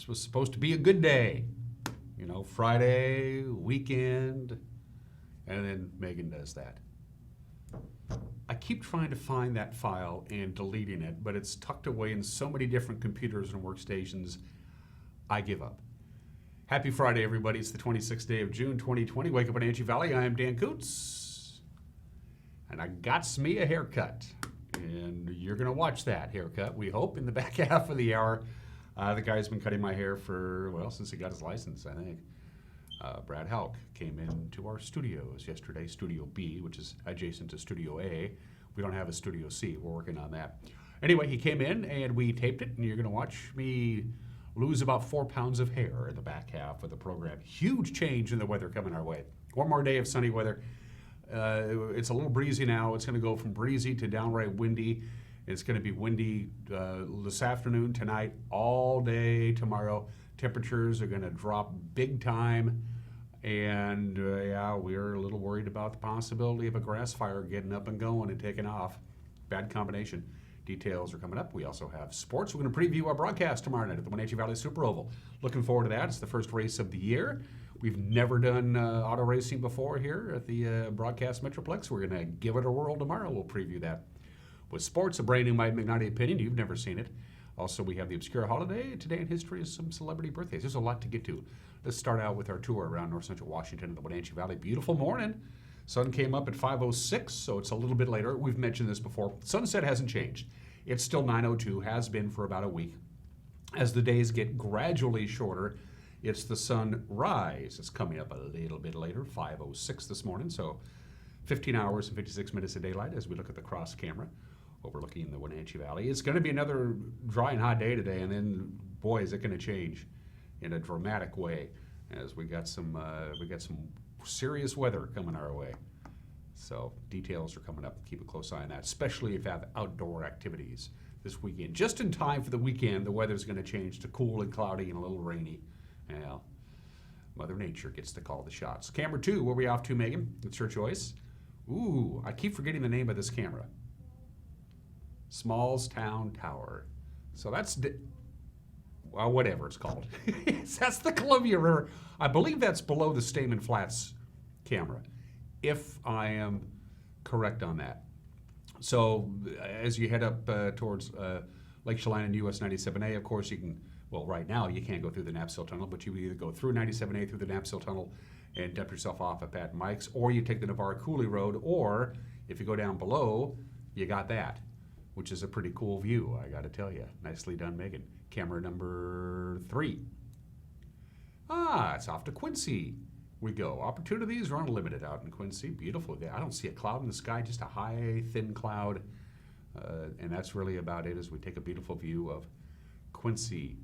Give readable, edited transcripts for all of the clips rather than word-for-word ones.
was supposed to be a good day. You know, Friday, weekend, and then Megan does that. I keep trying to find that file and deleting it, but it's tucked away in so many different computers and workstations, I give up. Happy Friday, everybody. It's the 26th day of June, 2020. Wake up in Wenatchee Valley. I am Dan Kuntz, and I got me a haircut. And you're going to watch that haircut, we hope, in the back half of the hour. The guy's been cutting my hair for, well, since he got his license, I think. Brad Hauck came into our studios yesterday, Studio B, which is adjacent to Studio A. We don't have a Studio C. We're working on that. Anyway, he came in and we taped it, and you're going to watch me lose about 4 pounds of hair in the back half of the program. Huge change in the weather coming our way. One more day of sunny weather. It's a little breezy now. It's going to go from breezy to downright windy. It's going to be windy this afternoon, tonight, all day tomorrow. Temperatures are going to drop big time. And yeah, we're a little worried about the possibility of a grass fire getting up and going and taking off. Bad combination. Details are coming up. We also have sports. We're going to preview our broadcast tomorrow night at the Wenatchee Valley Super Oval. Looking forward to that. It's the first race of the year. We've never done auto racing before here at the Broadcast Metroplex. We're going to give it a whirl tomorrow. We'll preview that. With sports, a brand new Mike McNulty opinion. You've never seen it. Also, we have the obscure holiday. Today in history is some celebrity birthdays. There's a lot to get to. Let's start out with our tour around North Central Washington and the Wenatchee Valley. Beautiful morning. Sun came up at 5:06, so it's a little bit later. We've mentioned this before. Sunset hasn't changed. It's still 9:02, has been for about a week. As the days get gradually shorter, it's the sunrise. It's coming up a little bit later, 5:06 this morning, so 15 hours and 56 minutes of daylight as we look at the cross camera overlooking the Wenatchee Valley. It's going to be another dry and hot day today, and then, boy, is it going to change in a dramatic way as we got some serious weather coming our way. So details are coming up. Keep a close eye on that, especially if you have outdoor activities this weekend. Just in time for the weekend, the weather's going to change to cool and cloudy and a little rainy. Well, Mother Nature gets to call the shots. Camera 2, where are we off to, Megan? It's your choice. Ooh, I keep forgetting the name of this camera. Smallstown Tower. So that's, well, whatever it's called. That's the Columbia River. I believe that's below the Stamen Flats camera, if I am correct on that. So as you head up towards Lake Salon and US 97A, of course you can, well, right now you can't go through the Knapsail Tunnel, but you either go through 97A through the Knapsail Tunnel and dump yourself off at Pat and Mike's, or you take the Navarre Cooley Road, or if you go down below, you got that, which is a pretty cool view, I got to tell you. Nicely done, Megan. Camera number 3. It's off to Quincy. We go. Opportunities are unlimited out in Quincy. Beautiful. I don't see a cloud in the sky, just a high, thin cloud. And that's really about it as we take a beautiful view of Quincy,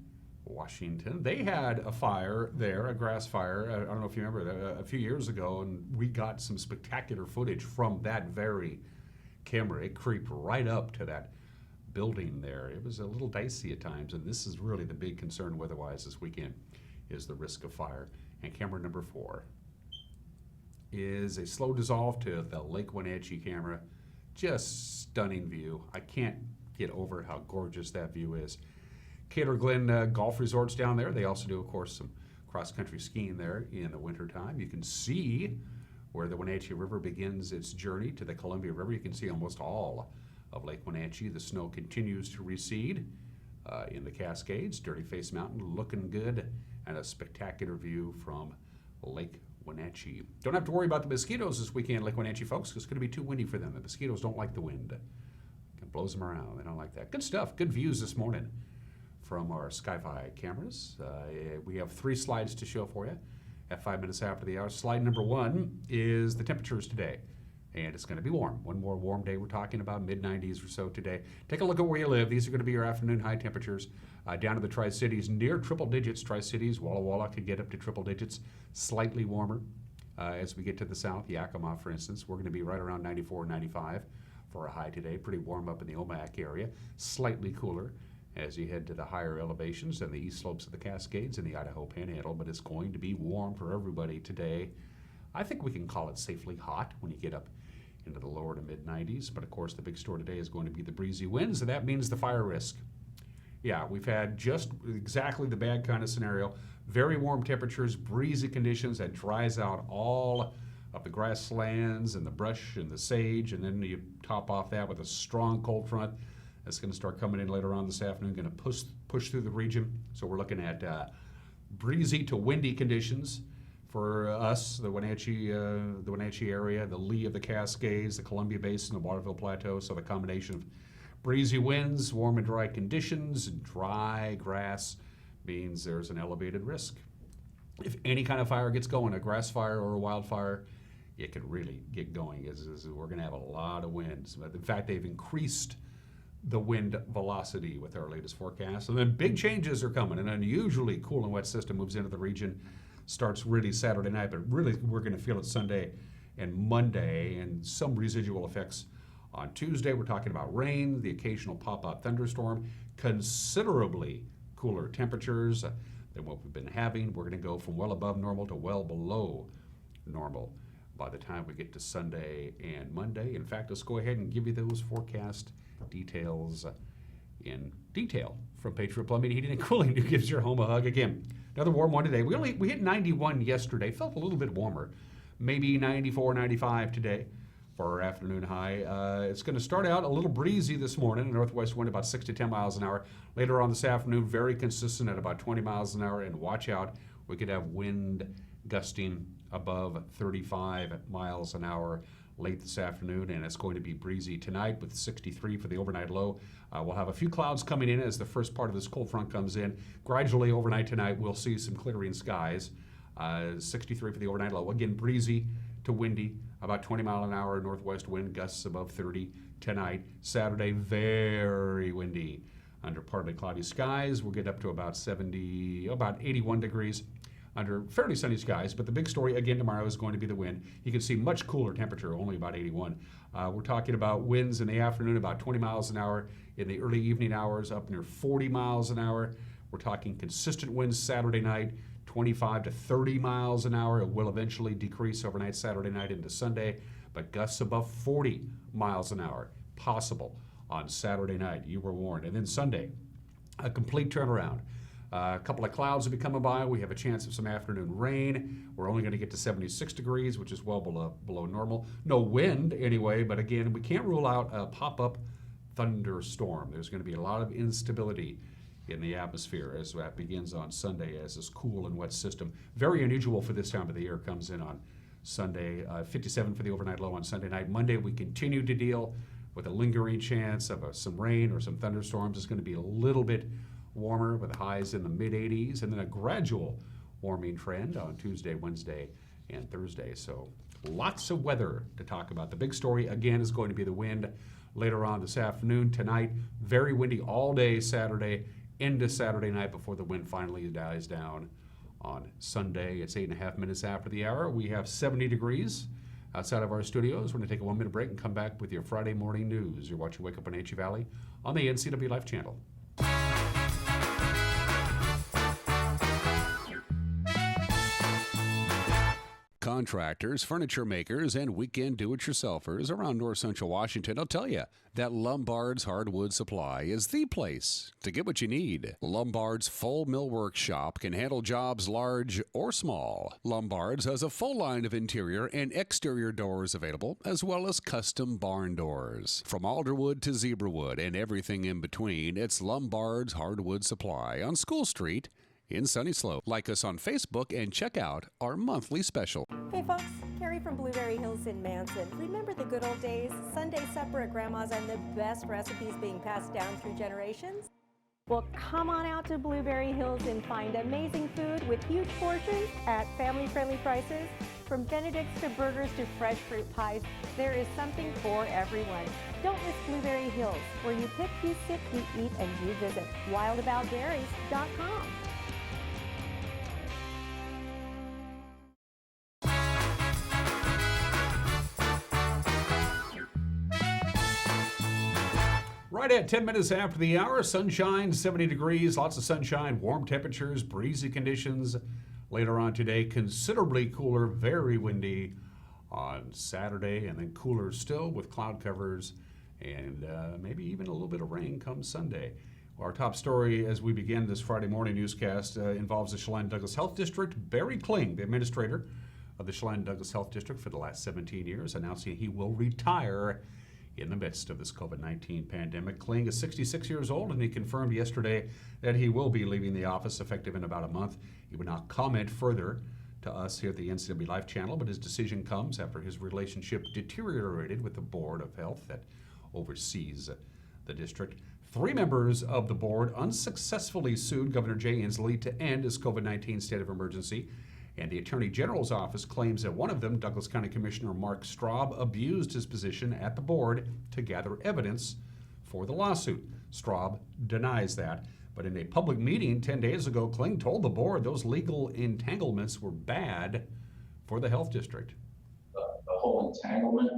Washington. They had a fire there, a grass fire. I don't know if you remember, a few years ago, and we got some spectacular footage from that very camera. It creeped right up to that building there. It was a little dicey at times, and this is really the big concern weather-wise this weekend is the risk of fire. And camera number 4 is a slow dissolve to the Lake Wenatchee camera. Just stunning view. I can't get over how gorgeous that view is. Cater Glen Golf Resorts down there. They also do, of course, some cross-country skiing there in the wintertime. You can see where the Wenatchee River begins its journey to the Columbia River. You can see almost all of Lake Wenatchee. The snow continues to recede in the Cascades. Dirty Face Mountain looking good, and a spectacular view from Lake Wenatchee. Don't have to worry about the mosquitoes this weekend, Lake Wenatchee folks, because it's going to be too windy for them. The mosquitoes don't like the wind. It blows them around. They don't like that. Good stuff. Good views this morning from our Skyfi cameras. We have 3 slides to show for you at 5 minutes after the hour. Slide number 1 is the temperatures today. And it's going to be warm. One more warm day. We're talking about mid-90s or so today. Take a look at where you live. These are going to be your afternoon high temperatures. Down to the Tri-Cities, near triple digits. Tri-Cities, Walla Walla could get up to triple digits. Slightly warmer as we get to the south. Yakima, for instance, we're going to be right around 94, 95 for a high today. Pretty warm up in the Omak area. Slightly cooler as you head to the higher elevations and the east slopes of the Cascades and the Idaho Panhandle. But it's going to be warm for everybody today. I think we can call it safely hot when you get up into the lower to mid-90s. But of course, the big story today is going to be the breezy winds, and that means the fire risk Yeah, we've had just exactly the bad kind of scenario. Very warm temperatures, breezy conditions that dries out all of the grasslands and the brush and the sage, and then you top off that with a strong cold front that's going to start coming in later on this afternoon, going to push through the region. So we're looking at breezy to windy conditions for us, the Wenatchee area, the lee of the Cascades, the Columbia Basin, the Waterville Plateau. So the combination of breezy winds, warm and dry conditions, and dry grass means there's an elevated risk. If any kind of fire gets going, a grass fire or a wildfire, it can really get going. We're going to have a lot of winds. In fact, they've increased the wind velocity with our latest forecast. And then big changes are coming. An unusually cool and wet system moves into the region, starts really Saturday night, but really we're going to feel it Sunday and Monday, and some residual effects on Tuesday. We're talking about rain, the occasional pop-up thunderstorm, considerably cooler temperatures than what we've been having. We're going to go from well above normal to well below normal by the time we get to Sunday and Monday. In fact, let's go ahead and give you those forecast details in detail from Patriot Plumbing, Heating, and Cooling, who gives your home a hug again. Another warm one today. We hit 91 yesterday. Felt a little bit warmer. Maybe 94, 95 today for our afternoon high. It's going to start out a little breezy this morning. Northwest wind about 6 to 10 miles an hour. Later on this afternoon, very consistent at about 20 miles an hour. And watch out, we could have wind gusting above 35 miles an hour late this afternoon, and it's going to be breezy tonight with 63 for the overnight low. We'll have a few clouds coming in as the first part of this cold front comes in. Gradually overnight tonight, we'll see some clearing skies. 63 for the overnight low. Again, breezy to windy, about 20 mile an hour northwest wind, gusts above 30 tonight. Saturday, very windy under partly cloudy skies. We'll get up to about 81 degrees under fairly sunny skies. But the big story again tomorrow is going to be the wind. You can see much cooler temperature, only about 81. We're talking about winds in the afternoon about 20 miles an hour, in the early evening hours up near 40 miles an hour. We're talking consistent winds Saturday night, 25 to 30 miles an hour. It will eventually decrease overnight Saturday night into Sunday, but gusts above 40 miles an hour possible on Saturday night. You were warned. And then Sunday, a complete turnaround. A couple of clouds will be coming by. We have a chance of some afternoon rain. We're only going to get to 76 degrees, which is well below normal. No wind anyway, but again, we can't rule out a pop-up thunderstorm. There's going to be a lot of instability in the atmosphere as that begins on Sunday as this cool and wet system, very unusual for this time of the year, comes in on Sunday. 57 for the overnight low on Sunday night. Monday, we continue to deal with a lingering chance of some rain or some thunderstorms. It's going to be a little bit warmer with highs in the mid-80s, and then a gradual warming trend on Tuesday, Wednesday, and Thursday. So lots of weather to talk about. The big story, again, is going to be the wind later on this afternoon. Tonight, very windy all day Saturday into Saturday night before the wind finally dies down on Sunday. It's 8.5 minutes after the hour. We have 70 degrees outside of our studios. We're going to take a 1-minute break and come back with your Friday morning news. You're watching Wake Up Wenatchee Valley on the NCW Life channel. Contractors, furniture makers, and weekend do-it-yourselfers around north central Washington will tell you that Lombard's Hardwood Supply is the place to get what you need. Lombard's full millwork shop can handle jobs large or small. Lombard's has a full line of interior and exterior doors available, as well as custom barn doors. From alderwood to zebrawood and everything in between, it's Lombard's Hardwood Supply on School Street in Sunny Slope. Like us on Facebook and check out our monthly special. Hey folks, Carrie from Blueberry Hills in Manson. Remember the good old days? Sunday supper at Grandma's and the best recipes being passed down through generations? Well, come on out to Blueberry Hills and find amazing food with huge portions at family-friendly prices. From Benedict's to burgers to fresh fruit pies, there is something for everyone. Don't miss Blueberry Hills, where you pick, you sit, you eat, and you visit. wildaboutberries.com. Right at 10 minutes after the hour, sunshine, 70 degrees, lots of sunshine, warm temperatures, breezy conditions. Later on today, considerably cooler, very windy on Saturday, and then cooler still with cloud covers and maybe even a little bit of rain come Sunday. Our top story as we begin this Friday morning newscast involves the Chelan Douglas Health District. Barry Kling, the administrator of the Chelan Douglas Health District for the last 17 years, announcing he will retire in the midst of this COVID-19 pandemic. Kling is 66 years old, and he confirmed yesterday that he will be leaving the office effective in about a month. He would not comment further to us here at the NCW Life channel, but his decision comes after his relationship deteriorated with the Board of Health that oversees the district. 3 members of the board unsuccessfully sued Governor Jay Inslee to end his COVID-19 state of emergency, and the Attorney General's office claims that one of them, Douglas County Commissioner Mark Straub, abused his position at the board to gather evidence for the lawsuit. Straub denies that, but in a public meeting 10 days ago, Kling told the board those legal entanglements were bad for the health district. The whole entanglement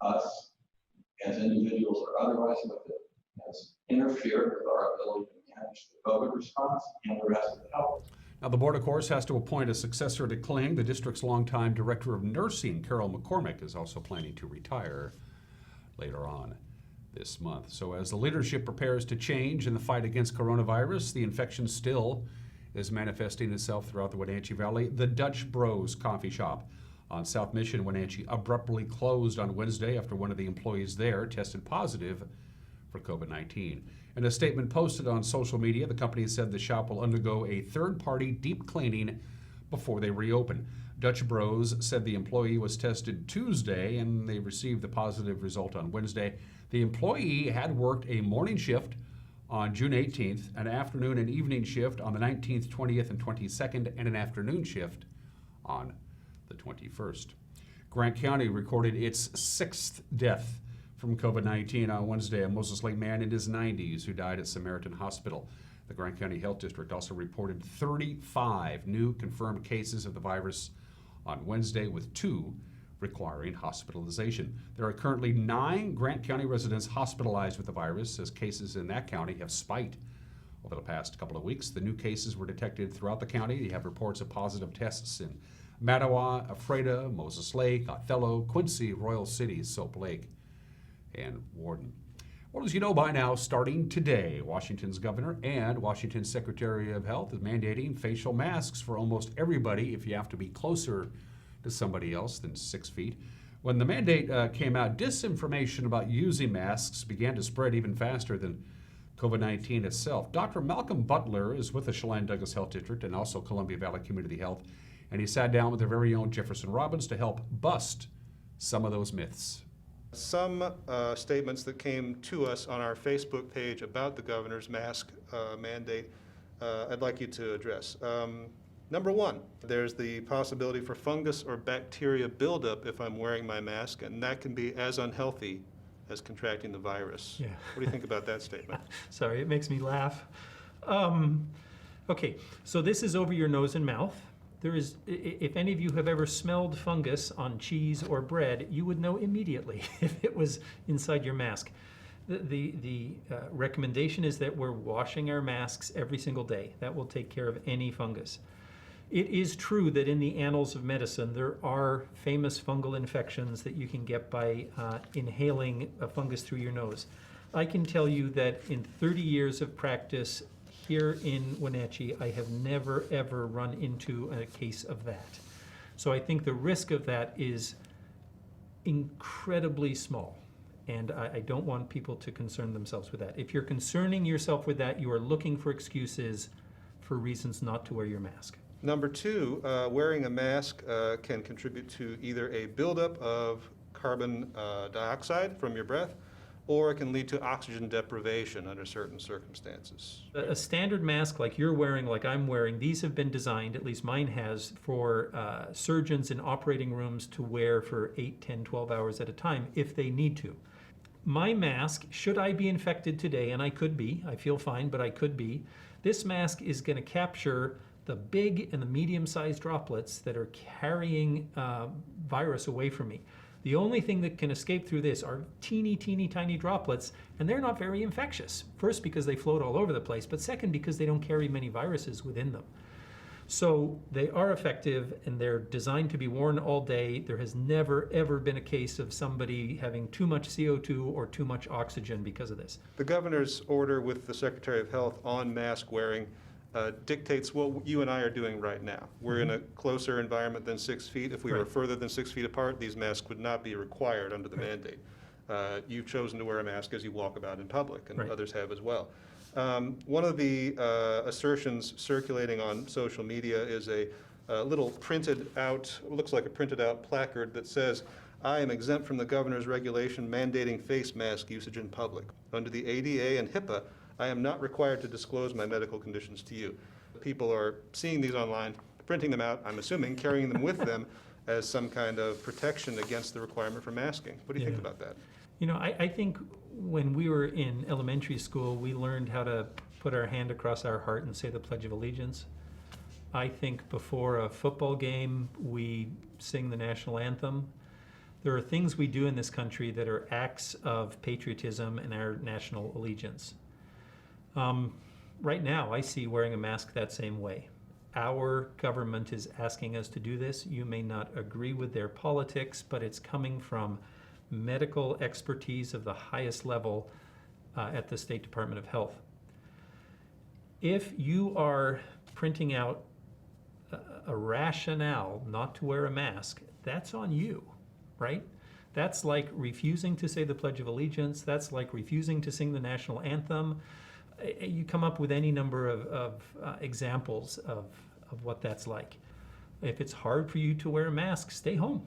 of us as individuals or otherwise with it has interfered with our ability to manage the COVID response and the rest of the health. Now, the board, of course, has to appoint a successor to Kling. The district's longtime director of nursing, Carol McCormick, is also planning to retire later on this month. So as the leadership prepares to change in the fight against coronavirus, the infection still is manifesting itself throughout the Wenatchee Valley. The Dutch Bros coffee shop on South Mission, Wenatchee, abruptly closed on Wednesday after one of the employees there tested positive for COVID-19. In a statement posted on social media, the company said the shop will undergo a third-party deep cleaning before they reopen. Dutch Bros said the employee was tested Tuesday and they received the positive result on Wednesday. The employee had worked a morning shift on June 18th, an afternoon and evening shift on the 19th, 20th, and 22nd, and an afternoon shift on the 21st. Grant County recorded its 6th death from COVID-19 on Wednesday, a Moses Lake man in his 90s who died at Samaritan Hospital. The Grant County Health District also reported 35 new confirmed cases of the virus on Wednesday, with 2 requiring hospitalization. There are currently 9 Grant County residents hospitalized with the virus, as cases in that county have spiked over the past couple of weeks. The new cases were detected throughout the county. You have reports of positive tests in Mattawa, Ephrata, Moses Lake, Othello, Quincy, Royal City, Soap Lake, and Warden. Well, as you know by now, starting today, Washington's governor and Washington's Secretary of Health is mandating facial masks for almost everybody if you have to be closer to somebody else than 6 feet. When the mandate came out, disinformation about using masks began to spread even faster than COVID-19 itself. Dr. Malcolm Butler is with the Chelan Douglas Health District and also Columbia Valley Community Health, and he sat down with their very own Jefferson Robbins to help bust some of those myths. Some statements that came to us on our Facebook page about the governor's mask mandate, I'd like you to address. Number 1, there's the possibility for fungus or bacteria buildup if I'm wearing my mask, and that can be as unhealthy as contracting the virus. Yeah. What do you think about that statement? Sorry, it makes me laugh. Okay, so this is over your nose and mouth. There is, if any of you have ever smelled fungus on cheese or bread, you would know immediately if it was inside your mask. The recommendation is that we're washing our masks every single day. That will take care of any fungus. It is true that in the annals of medicine, there are famous fungal infections that you can get by inhaling a fungus through your nose. I can tell you that in 30 years of practice here in Wenatchee, I have never ever run into a case of that. So I think the risk of that is incredibly small, and I don't want people to concern themselves with that. If you're concerning yourself with that, you are looking for excuses for reasons not to wear your mask. Number 2, wearing a mask can contribute to either a buildup of carbon dioxide from your breath, or it can lead to oxygen deprivation under certain circumstances. A standard mask like you're wearing, like I'm wearing, these have been designed, at least mine has, for surgeons in operating rooms to wear for 8, 10, 12 hours at a time if they need to. My mask, should I be infected today, and I could be, I feel fine, but I could be, this mask is going to capture the big and the medium-sized droplets that are carrying virus away from me. The only thing that can escape through this are teeny, teeny, tiny droplets, and they're not very infectious. First, because they float all over the place, but second, because they don't carry many viruses within them. So they are effective and they're designed to be worn all day. There has never, ever been a case of somebody having too much CO2 or too much oxygen because of this. The governor's order with the Secretary of Health on mask wearing dictates what you and I are doing right now. We're in a closer environment than 6 feet. If we were Right. further than 6 feet apart, these masks would not be required under the mandate. You've chosen to wear a mask as you walk about in public, and Right. others have as well. One of the assertions circulating on social media is a little printed out, looks like a printed out placard that says, "I am exempt from the governor's regulation mandating face mask usage in public. Under the ADA and HIPAA, I am not required to disclose my medical conditions to you." People are seeing these online, printing them out, I'm assuming, carrying them with them as some kind of protection against the requirement for masking. What do you think Yeah. about that? You know, I think when we were in elementary school, we learned how to put our hand across our heart and say the Pledge of Allegiance. I think before a football game, we sing the national anthem. There are things we do in this country that are acts of patriotism and our national allegiance. Right now, I see wearing a mask that same way. Our government is asking us to do this. You may not agree with their politics, but it's coming from medical expertise of the highest level at the State Department of Health. If you are printing out a rationale not to wear a mask, that's on you, right? That's like refusing to say the Pledge of Allegiance. That's like refusing to sing the national anthem. You come up with any number of examples of what that's like. If it's hard for you to wear a mask, stay home.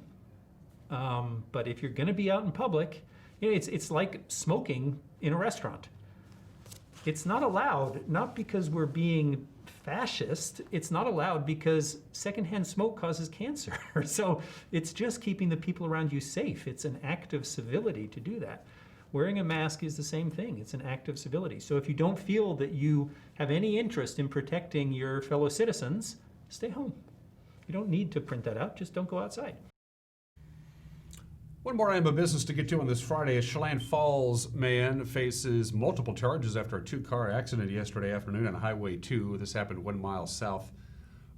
But if you're going to be out in public, you know, it's like smoking in a restaurant. It's not allowed, not because we're being fascist. It's not allowed because secondhand smoke causes cancer. So it's just keeping the people around you safe. It's an act of civility to do that. Wearing a mask is the same thing. It's an act of civility. So if you don't feel that you have any interest in protecting your fellow citizens, stay home. You don't need to print that out. Just don't go outside. One more item of business to get to on this Friday. A Chelan Falls man faces multiple charges after a two-car accident yesterday afternoon on Highway 2. This happened 1 mile south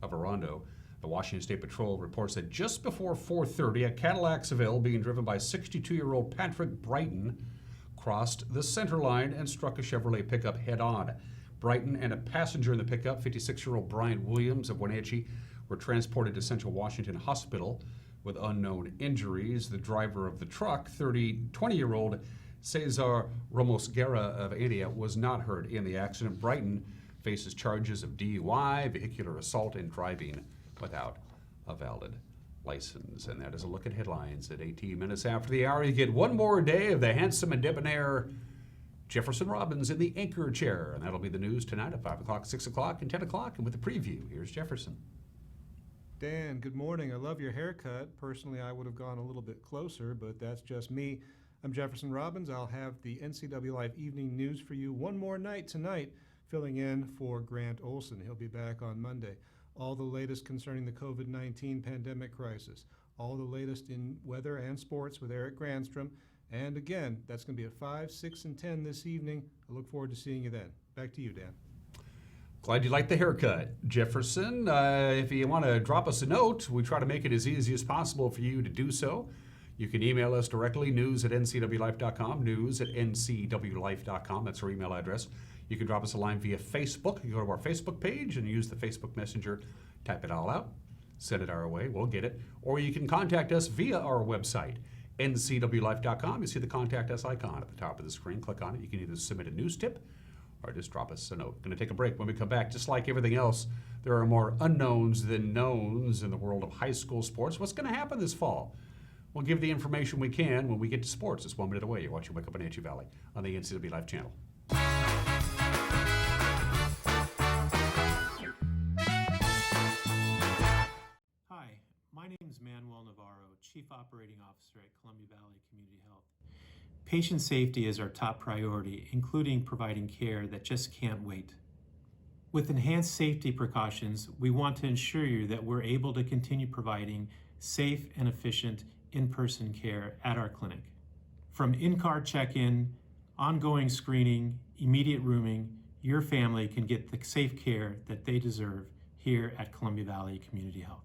of Orondo. The Washington State Patrol reports that just before 4:30, a Cadillac Seville being driven by 62-year-old Patrick Brighton crossed the center line and struck a Chevrolet pickup head-on. Brighton and a passenger in the pickup, 56-year-old Brian Williams of Wenatchee, were transported to Central Washington Hospital with unknown injuries. The driver of the truck, 20-year-old Cesar Ramos Guerra of Antioch, was not hurt in the accident. Brighton faces charges of DUI, vehicular assault, and driving without a valid license. And that is a look at headlines at 18 minutes after the hour. You get one more day of the handsome and debonair Jefferson Robbins in the anchor chair. And that'll be the news tonight at 5 o'clock, 6 o'clock, and 10 o'clock. And with the preview, here's Jefferson. Dan, good morning. I love your haircut. Personally, I would have gone a little bit closer, but that's just me. I'm Jefferson Robbins. I'll have the NCW Live Evening News for you one more night tonight, filling in for Grant Olson. He'll be back on Monday. All the latest concerning the COVID-19 pandemic crisis. All the latest in weather and sports with Eric Granstrom. And again, that's going to be at 5, 6, and 10 this evening. I look forward to seeing you then. Back to you, Dan. Glad you liked the haircut, Jefferson. If you want to drop us a note, we try to make it as easy as possible for you to do so. You can email us directly, news@ncwlife.com, news@ncwlife.com. That's our email address. You can drop us a line via Facebook. You go to our Facebook page and use the Facebook Messenger, type it all out, send it our way, we'll get it. Or you can contact us via our website, ncwlife.com. You see the Contact Us icon at the top of the screen. Click on it. You can either submit a news tip or just drop us a note. Going to take a break. When we come back, just like everything else, there are more unknowns than knowns in the world of high school sports. What's going to happen this fall? We'll give the information we can when we get to sports. It's 1 minute away. You're watching Wake Up Wenatchee Valley on the NCW Live channel. Hi, my name is Manuel Navarro, Chief Operating Officer at Columbia Valley Community Health. Patient safety is our top priority, including providing care that just can't wait. With enhanced safety precautions, we want to ensure you that we're able to continue providing safe and efficient in-person care at our clinic. From in-car check-in, ongoing screening, immediate rooming, your family can get the safe care that they deserve here at Columbia Valley Community Health.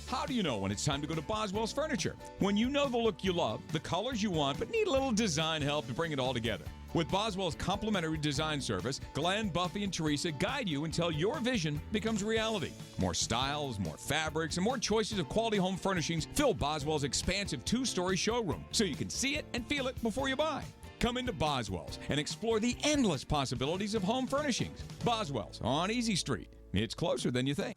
How do you know when it's time to go to Boswell's Furniture? When you know the look you love, the colors you want, but need a little design help to bring it all together. With Boswell's complimentary design service, Glenn, Buffy, and Teresa guide you until your vision becomes reality. More styles, more fabrics, and more choices of quality home furnishings fill Boswell's expansive 2-story showroom so you can see it and feel it before you buy. Come into Boswell's and explore the endless possibilities of home furnishings. Boswell's on Easy Street. It's closer than you think.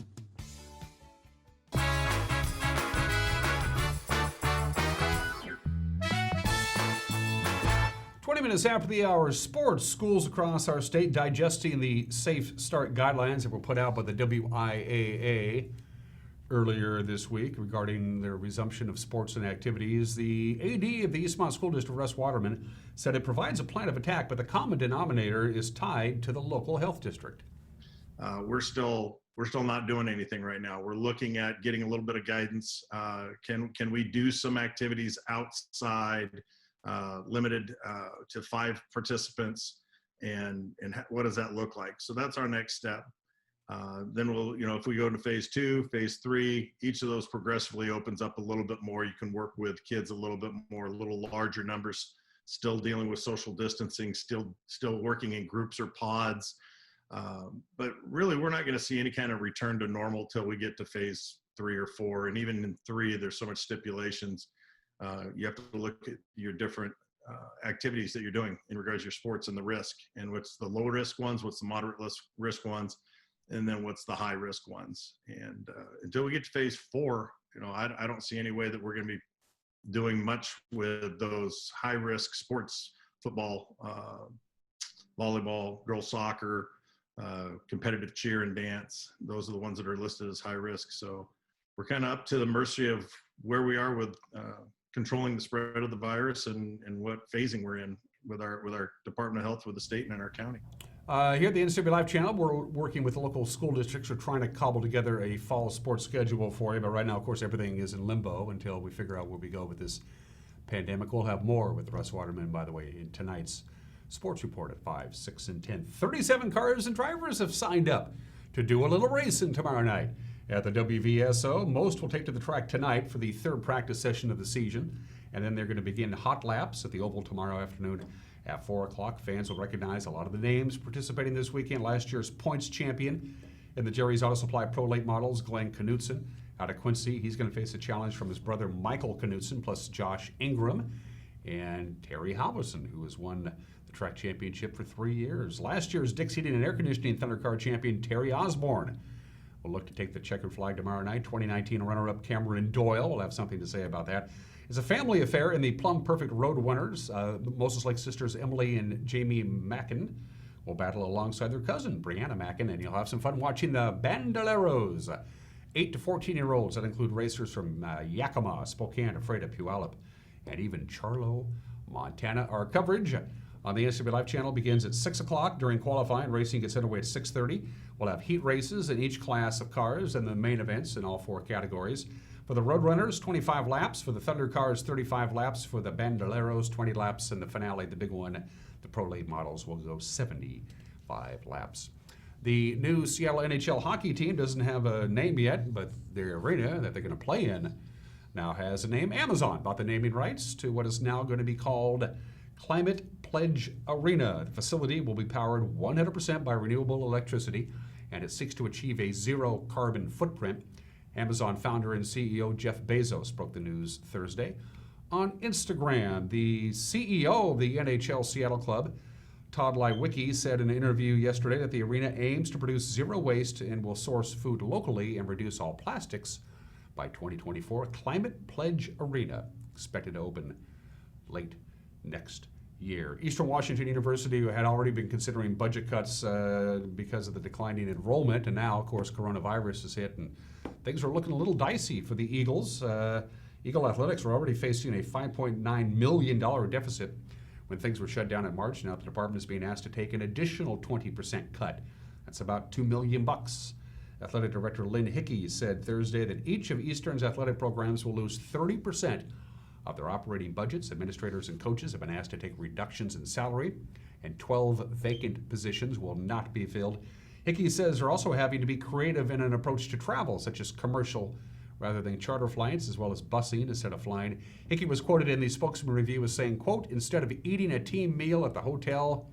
20 minutes after the hour, sports. Schools across our state digesting the Safe Start guidelines that were put out by the WIAA earlier this week regarding the resumption of sports and activities. The AD of the Eastmont School District, Russ Waterman, said it provides a plan of attack, but the common denominator is tied to the local health district. We're still not doing anything right now. We're looking at getting a little bit of guidance. Can we do some activities outside, limited to 5 participants, and what does that look like? So that's our next step. Then we'll, if we go into phase 2, phase 3, each of those progressively opens up a little bit more. You can work with kids a little bit more, a little larger numbers, still dealing with social distancing, still working in groups or pods. But really, we're not going to see any kind of return to normal till we get to phase 3 or 4. And even in 3, there's so much stipulations. You have to look at your different activities that you're doing in regards to your sports and the risk, and what's the low risk ones, what's the moderate risk ones, and then what's the high risk ones. And until we get to phase 4, I don't see any way that we're going to be doing much with those high risk sports, football, volleyball, girls soccer, competitive cheer and dance. Those are the ones that are listed as high risk. So we're kind of up to the mercy of where we are with controlling the spread of the virus and what phasing we're in with our Department of Health, with the state and our county. Here at the NCW Live channel, we're working with the local school districts. We're trying to cobble together a fall sports schedule for you, but right now, of course, everything is in limbo until we figure out where we go with this pandemic. We'll have more with Russ Waterman, by the way, in tonight's sports report at 5, 6, and 10. 37 cars and drivers have signed up to do a little racing tomorrow night at the WVSO. Most will take to the track tonight for the 3rd practice session of the season, and then they're going to begin hot laps at the Oval tomorrow afternoon at 4 o'clock. Fans will recognize a lot of the names participating this weekend. Last year's points champion in the Jerry's Auto Supply Pro Late Models, Glenn Knutson, out of Quincy. He's going to face a challenge from his brother Michael Knutson, plus Josh Ingram and Terry Halverson, who has won the track championship for 3 years. Last year's Dix Heating and Air Conditioning Thunder Car champion Terry Osborne will look to take the checkered flag tomorrow night. 2019 runner-up Cameron Doyle will have something to say about that. It's a family affair in the Plum Perfect Road winners. Moses Lake sisters Emily and Jamie Mackin will battle alongside their cousin Brianna Mackin, and you'll have some fun watching the Bandoleros. 8 to 14-year-olds that include racers from Yakima, Spokane, Ephrata, Puyallup, and even Charlo, Montana. Our coverage on the NCW Live channel begins at 6 o'clock during qualifying. Racing gets underway at 6:30. We'll have heat races in each class of cars and the main events in all 4 categories. For the Road Runners, 25 laps. For the Thunder Cars, 35 laps. For the Bandoleros, 20 laps. And the finale, the big one, the Pro Late Models, will go 75 laps. The new Seattle NHL hockey team doesn't have a name yet, but the arena that they're going to play in now has a name. Amazon bought the naming rights to what is now going to be called Climate Pledge Arena. The facility will be powered 100% by renewable electricity, and it seeks to achieve a zero carbon footprint. Amazon founder and CEO Jeff Bezos broke the news Thursday on Instagram. The CEO of the NHL Seattle club, Todd Lywicki, said in an interview yesterday that the arena aims to produce zero waste and will source food locally and reduce all plastics by 2024. Climate Pledge Arena expected to open late next year. Eastern Washington University had already been considering budget cuts because of the declining enrollment, and now, of course, coronavirus has hit, and things are looking a little dicey for the Eagles. Eagle Athletics were already facing a $5.9 million deficit when things were shut down in March. Now the department is being asked to take an additional 20% cut. That's about $2 million. Athletic Director Lynn Hickey said Thursday that each of Eastern's athletic programs will lose 30% of their operating budgets. Administrators and coaches have been asked to take reductions in salary, and 12 vacant positions will not be filled. Hickey says they're also having to be creative in an approach to travel, such as commercial rather than charter flights, as well as busing instead of flying. Hickey was quoted in the Spokesman Review as saying, quote, instead of eating a team meal at the hotel,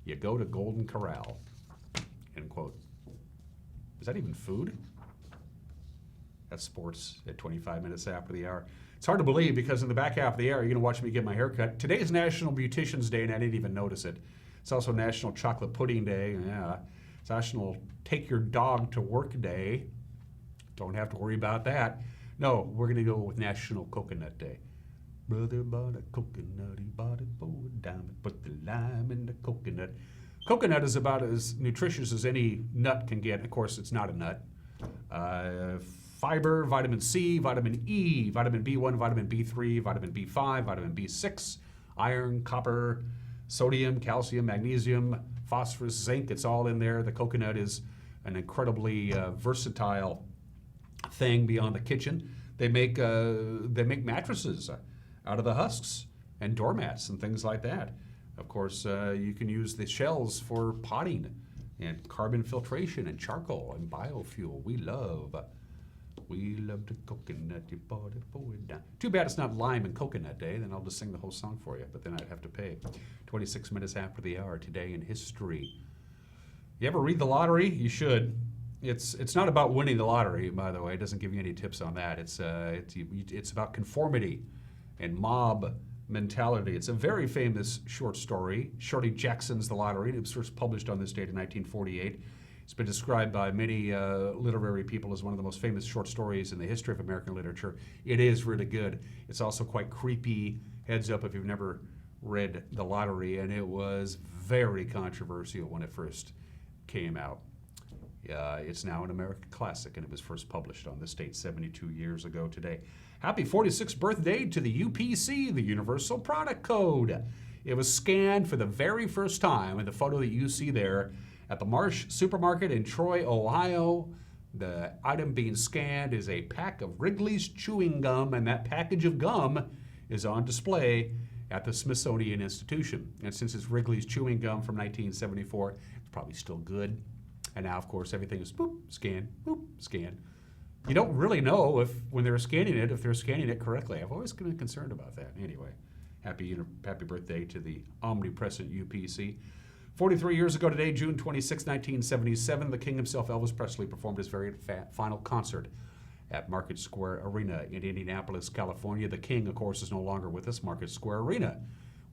you go to Golden Corral, end quote. Is that even food? That's sports at 25 minutes after the hour. It's hard to believe because in the back half of the hour, you're going to watch me get my hair cut. Today is National Beautician's Day, and I didn't even notice it. It's also National Chocolate Pudding Day. Yeah. It's National Take Your Dog to Work Day. Don't have to worry about that. No, we're going to go with National Coconut Day. Brother bought a coconut, he bought it for a dime, put the lime in the coconut. Coconut is about as nutritious as any nut can get. Of course, it's not a nut. Fiber, vitamin C, vitamin E, vitamin B1, vitamin B3, vitamin B5, vitamin B6, iron, copper, sodium, calcium, magnesium, phosphorus, zinc. It's all in there. The coconut is an incredibly versatile thing beyond the kitchen. They make mattresses out of the husks and doormats and things like that. Of course, you can use the shells for potting and carbon filtration and charcoal and biofuel. We love the coconut. You bought it for a dime. Too bad it's not Lime and Coconut Day. Then I'll just sing the whole song for you. But then I'd have to pay. 26 minutes after the hour. Today in history. You ever read the lottery? You should. It's not about winning the lottery, by the way. It doesn't give you any tips on that. It's about conformity and mob mentality. It's a very famous short story. Shirley Jackson's The Lottery. It was first published on this date in 1948. It's been described by many literary people as one of the most famous short stories in the history of American literature. It is really good. It's also quite creepy. Heads up if you've never read The Lottery, and it was very controversial when it first came out. It's now an American classic, and it was first published on this date 72 years ago today. Happy 46th birthday to the UPC, the Universal Product Code. It was scanned for the very first time in the photo that you see there at the Marsh Supermarket in Troy, Ohio. The item being scanned is a pack of Wrigley's chewing gum, and that package of gum is on display at the Smithsonian Institution. And since it's Wrigley's chewing gum from 1974, it's probably still good. And now, of course, everything is boop, scan, boop, scan. You don't really know if, when they're scanning it correctly. I've always been concerned about that. Anyway, happy birthday to the omnipresent UPC. 43 years ago today, June 26, 1977, the king himself, Elvis Presley, performed his very final concert at Market Square Arena in Indianapolis, California. The king, of course, is no longer with us. Market Square Arena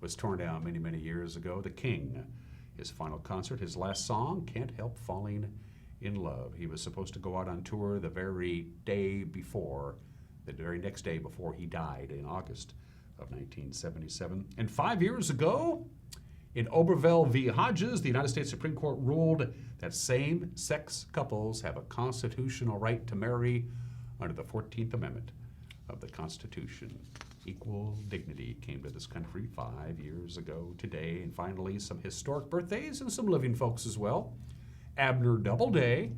was torn down many, many years ago. The king, his final concert, his last song, Can't Help Falling in Love. He was supposed to go out on tour the very next day before he died in August of 1977. And 5 years ago, in Oberville v. Hodges, the United States Supreme Court ruled that same-sex couples have a constitutional right to marry under the 14th Amendment of the Constitution. Equal dignity came to this country 5 years ago today. And finally, some historic birthdays and some living folks as well. Abner Doubleday,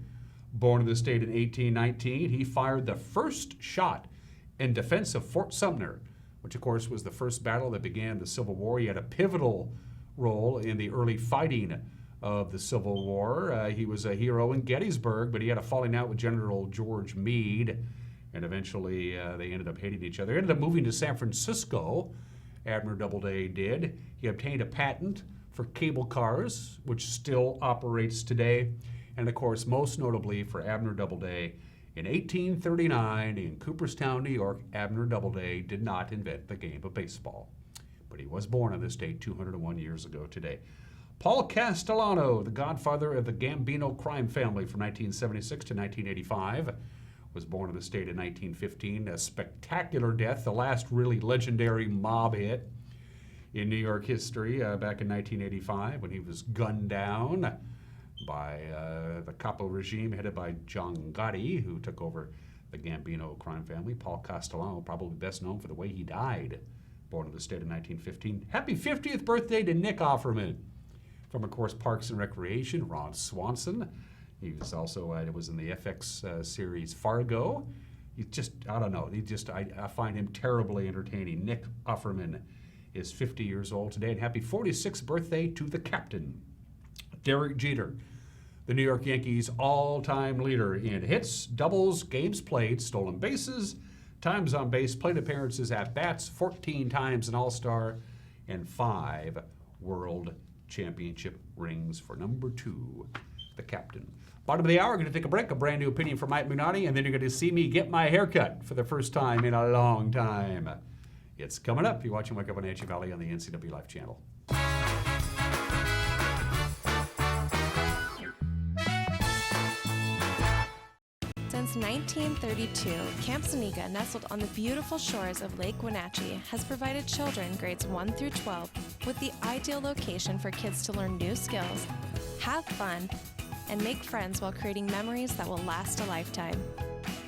born in the state in 1819, he fired the first shot in defense of Fort Sumter, which of course was the first battle that began the Civil War. He had a pivotal role in the early fighting of the Civil War. He was a hero in Gettysburg, but he had a falling out with General George Meade, and eventually they ended up hating each other. He ended up moving to San Francisco, Abner Doubleday did. He obtained a patent for cable cars, which still operates today. And of course, most notably for Abner Doubleday, in 1839 in Cooperstown, New York, Abner Doubleday did not invent the game of baseball, but he was born on this date 201 years ago today. Paul Castellano, the godfather of the Gambino crime family from 1976 to 1985, was born in this state in 1915. A spectacular death, the last really legendary mob hit in New York history back in 1985 when he was gunned down by the Capo regime headed by John Gotti, who took over the Gambino crime family. Paul Castellano, probably best known for the way he died, born in the state in 1915. Happy 50th birthday to Nick Offerman from, of course, Parks and Recreation. Ron Swanson. He was also, was in the FX series Fargo. He just, I don't know, I find him terribly entertaining. Nick Offerman is 50 years old today, and happy 46th birthday to the captain, Derek Jeter, The New York Yankees all-time leader in hits, doubles, games played, stolen bases, times on base, plate appearances, at-bats, 14 times an All-Star, and 5 World Championship rings for number 2, the captain. Bottom of the hour, we're going to take a break, a brand new opinion from Mike Mignotti, and then you're going to see me get my hair cut for the first time in a long time. It's coming up. You're watching Wake Up Wenatchee Valley on the NCW Life channel. Since 1932, Camp Seneca, nestled on the beautiful shores of Lake Wenatchee, has provided children grades 1 through 12 with the ideal location for kids to learn new skills, have fun, and make friends while creating memories that will last a lifetime.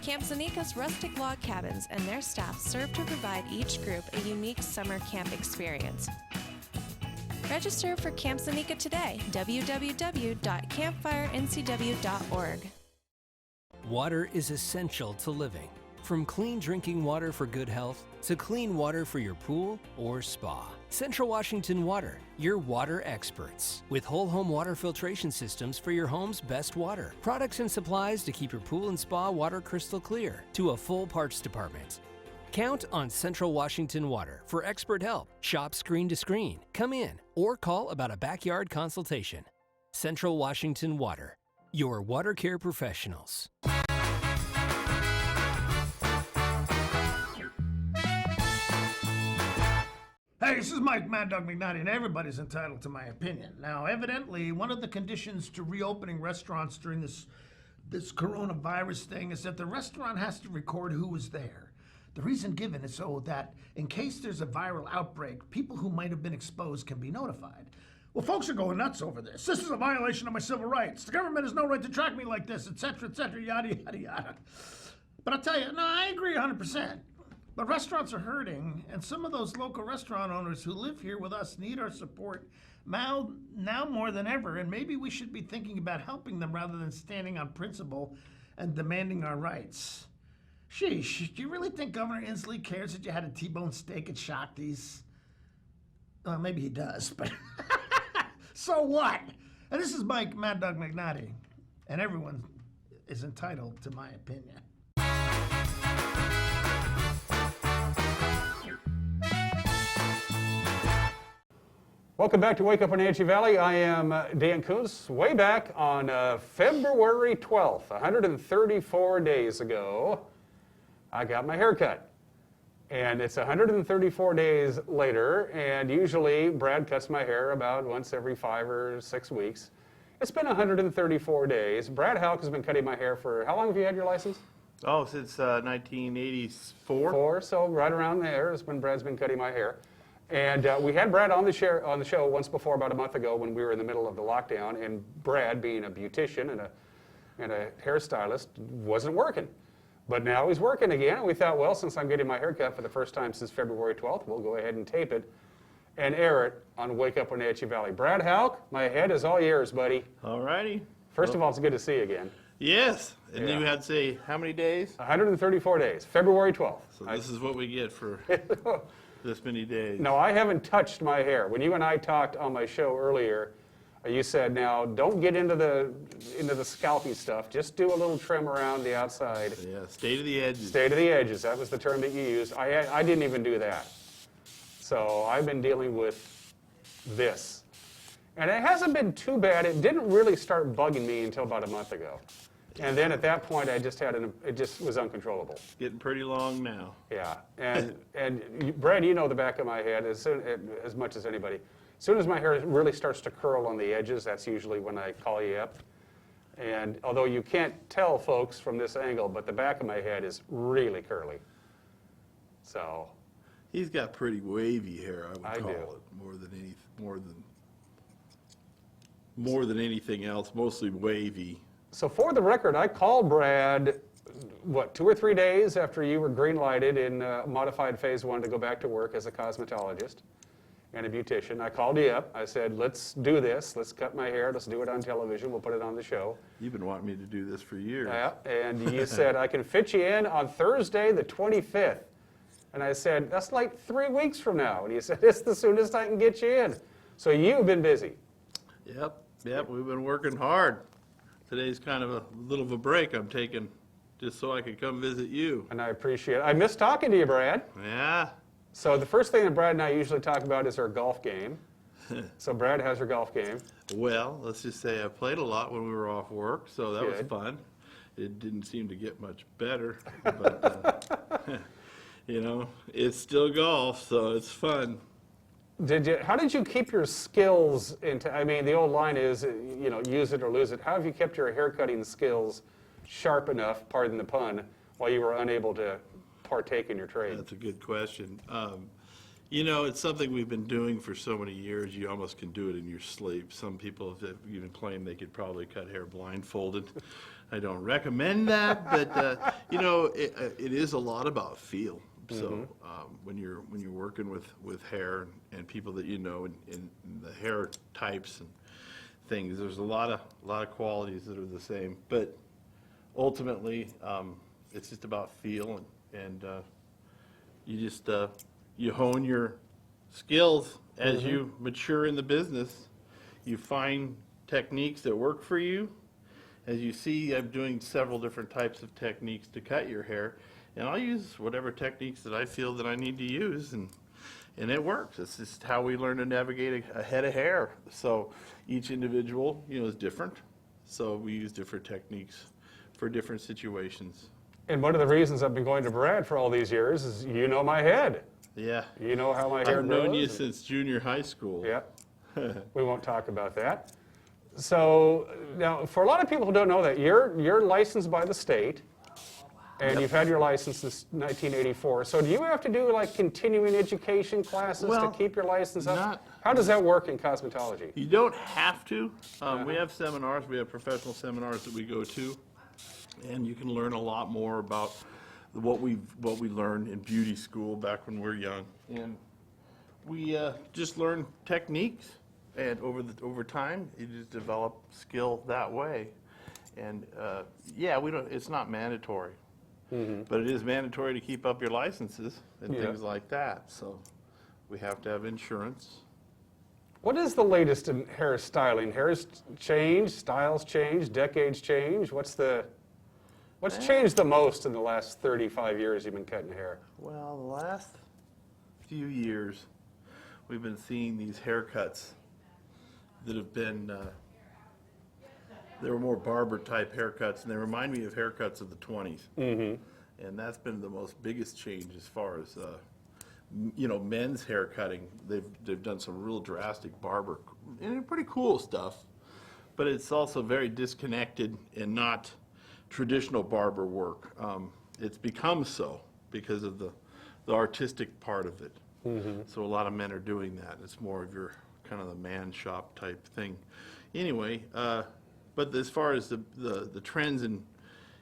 Camp Seneca's rustic log cabins and their staff serve to provide each group a unique summer camp experience. Register for Camp Seneca today, www.campfirencw.org. Water is essential to living. From clean drinking water for good health to clean water for your pool or spa. Central Washington Water, your water experts. With whole home water filtration systems for your home's best water. Products and supplies to keep your pool and spa water crystal clear. To a full parts department. Count on Central Washington Water for expert help. Shop screen to screen. Come in or call about a backyard consultation. Central Washington Water, your water care professionals. Hey, this is Mike Mad Dog McNaughty, and everybody's entitled to my opinion. Now, evidently, one of the conditions to reopening restaurants during this coronavirus thing is that the restaurant has to record who was there. The reason given is so that in case there's a viral outbreak, people who might have been exposed can be notified. Well, folks are going nuts over this. This is a violation of my civil rights. The government has no right to track me like this, etc., yada, yada, yada. But I'll tell you, no, I agree 100%. But restaurants are hurting, and some of those local restaurant owners who live here with us need our support now more than ever, and maybe we should be thinking about helping them rather than standing on principle and demanding our rights. Sheesh, do you really think Governor Inslee cares that you had a T-bone steak at Shakti's? Well, maybe he does, but so what? And this is Mike Mad Dog McNaughty, and everyone is entitled to my opinion. Welcome back to Wake Up Wenatchee Valley. I am Dan Kuntz. Way back on February 12th, 134 days ago, I got my hair cut. And it's 134 days later, and usually Brad cuts my hair about once every 5 or 6 weeks. It's been 134 days. Brad Hauck has been cutting my hair for, how long have you had your license? Oh, since 1984. So right around there is when Brad's been cutting my hair. And we had Brad on the show once before, about a month ago, when we were in the middle of the lockdown, and Brad, being a beautician and a hairstylist, wasn't working. But now he's working again, and we thought, well, since I'm getting my hair cut for the first time since February 12th, we'll go ahead and tape it and air it on Wake Up Wenatchee Valley. Brad Hauck, my head is all yours, buddy. All righty. First of all, it's good to see you again. Yes, and Yeah. you had to say how many days? 134 days, February 12th. So this is what we get for this many days. No, I haven't touched my hair. When you and I talked on my show earlier, you said, now don't get into the scalpy stuff. Just do a little trim around the outside. Yeah, stay to the edges. Stay to the edges. That was the term that you used. I didn't even do that. So I've been dealing with this. And it hasn't been too bad. It didn't really start bugging me until about a month ago. And then at that point, I just it just was uncontrollable. Getting pretty long now. Yeah, and Brad, you know the back of my head as much as anybody. As soon as my hair really starts to curl on the edges, that's usually when I call you up. And although you can't tell, folks, from this angle, but the back of my head is really curly. So. He's got pretty wavy hair, I would call do. it, more than anything else, mostly wavy. So for the record, I called Brad, 2 or 3 days after you were green-lighted in modified phase 1 to go back to work as a cosmetologist and a beautician. I called you up. I said, let's do this. Let's cut my hair. Let's do it on television. We'll put it on the show. You've been wanting me to do this for years. Yeah, and you said, I can fit you in on Thursday the 25th. And I said, that's like 3 weeks from now. And you said, it's the soonest I can get you in. So you've been busy. Yep, we've been working hard. today's kind of a little of a break I'm taking just so I could come visit you. And I appreciate it. I miss talking to you, Brad. Yeah. So the first thing that Brad and I usually talk about is our golf game. So Brad has her golf game. Well, let's just say I played a lot when we were off work, so that was Good. fun. It didn't seem to get much better, but you know, it's still golf, so it's fun. How did you keep your skills into, I mean, the old line is, you know, use it or lose it. How have you kept your haircutting skills sharp enough, pardon the pun, while you were unable to partake in your trade? That's a good question. You know, it's something we've been doing for so many years, you almost can do it in your sleep. Some people have even claimed they could probably cut hair blindfolded. I don't recommend that, but you know, it is a lot about feel. So when you're working with hair and people that you know and the hair types and things, there's a lot of qualities that are the same. But ultimately, it's just about feel and you just you hone your skills as you mature in the business. You find techniques that work for you. As you see, I'm doing several different types of techniques to cut your hair, and I'll use whatever techniques that I feel that I need to use, and it works. It's just how we learn to navigate a head of hair. So each individual, you know, is different. So we use different techniques for different situations. And one of the reasons I've been going to Brad for all these years is you know my head. Yeah. You know how my hair I've known you grows. since junior high school. Yeah. We won't talk about that. So now, for a lot of people who don't know that, you're licensed by the state, and you've had your license since 1984. So do you have to do like continuing education classes to keep your license up? How does that work in cosmetology? You don't have to. We have seminars. We have professional seminars that we go to, and you can learn a lot more about what we learned in beauty school back when we were young. And we just learn techniques. And over time, you just develop skill that way. And yeah, it's not mandatory, but it is mandatory to keep up your licenses and things like that. So we have to have insurance. What is the latest in hairstyling? Hair's changed, styles changed, decades changed. What's changed the most in the last 35 years you've been cutting hair? Well, the last few years, we've been seeing these haircuts that have been, they were more barber type haircuts, and they remind me of haircuts of the 20s. And that's been the most biggest change as far as, you know, men's hair cutting. They've done some real drastic barber, and pretty cool stuff, but it's also very disconnected and not traditional barber work. It's become so because of the artistic part of it. So a lot of men are doing that. It's more of your kind of the man shop type thing. Anyway, but as far as the trends in,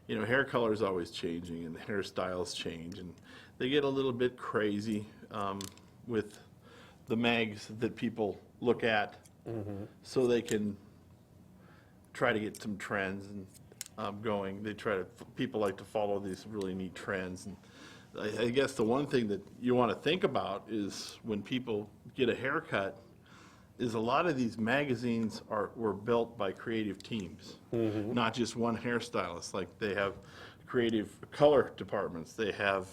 you know, hair color is always changing and the hairstyles change, and they get a little bit crazy with the mags that people look at, so they can try to get some trends and going. People like to follow these really neat trends, and I guess the one thing that you want to think about is when people get a haircut, is a lot of these magazines were built by creative teams, not just one hairstylist. Like they have creative color departments, they have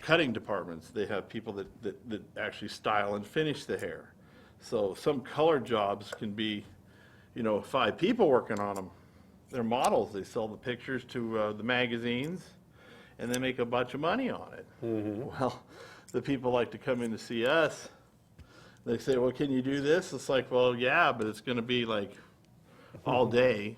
cutting departments, they have people that actually style and finish the hair. So some color jobs can be, you know, 5 people working on them. They're models. They sell the pictures to the magazines, and they make a bunch of money on it. Well, the people like to come in to see us. They say, well, can you do this? It's like, well, yeah, but it's going to be like all day.